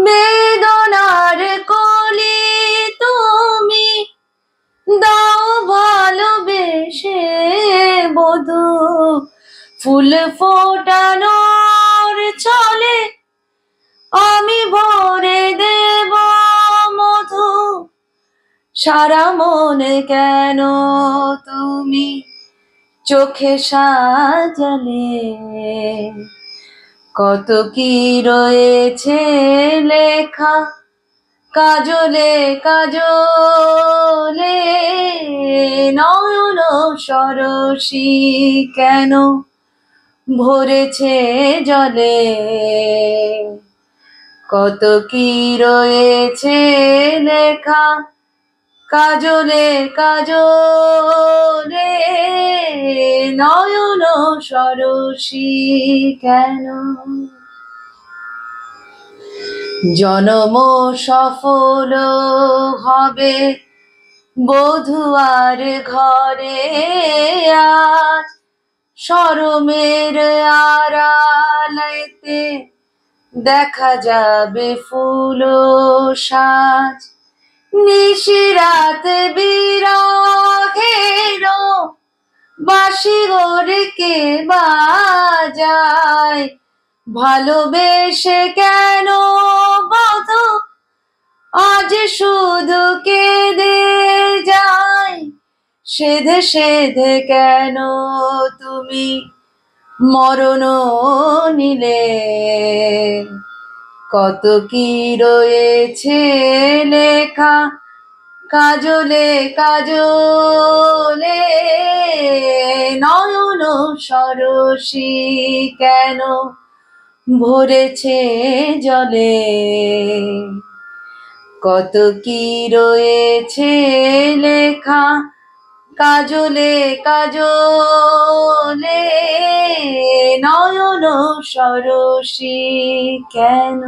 বেদনার কলি তুমি দাও ভালোবেসে বধূ, ফুল ফোটানোর চলে আমি ভরে দেব মধু। সারা মনে কেন তুমি চোখে সাজালে, কত কি রয়েছে লেখা কাজলে কাজলে। নয়ন সরসী কেন ভরেছে জলে, কত কি রয়েছে লেখা কাজলে কাজলে। নয়ন সরসী কেন। জনম সফল হবে বধূয়ার ঘরে আজ, শরমের আড়ালেতে দেখা যাবে ফুল সাজ। নিশিরাত বিরহের বাঁশি ওরে কে বাজায়, ভালোবেসে কেন বধূ আজ শুধু কেঁদে যায়। সেধে সেধে কেন তুমি মরণ নিলে, কত কি রয়েছে লেখা কাজলে কাজলে। নয়ন সরসী কেন ভরেছে জলে, কত কি রয়েছে লেখা কাজলে কাজলে। নয়ন সরসী কেন।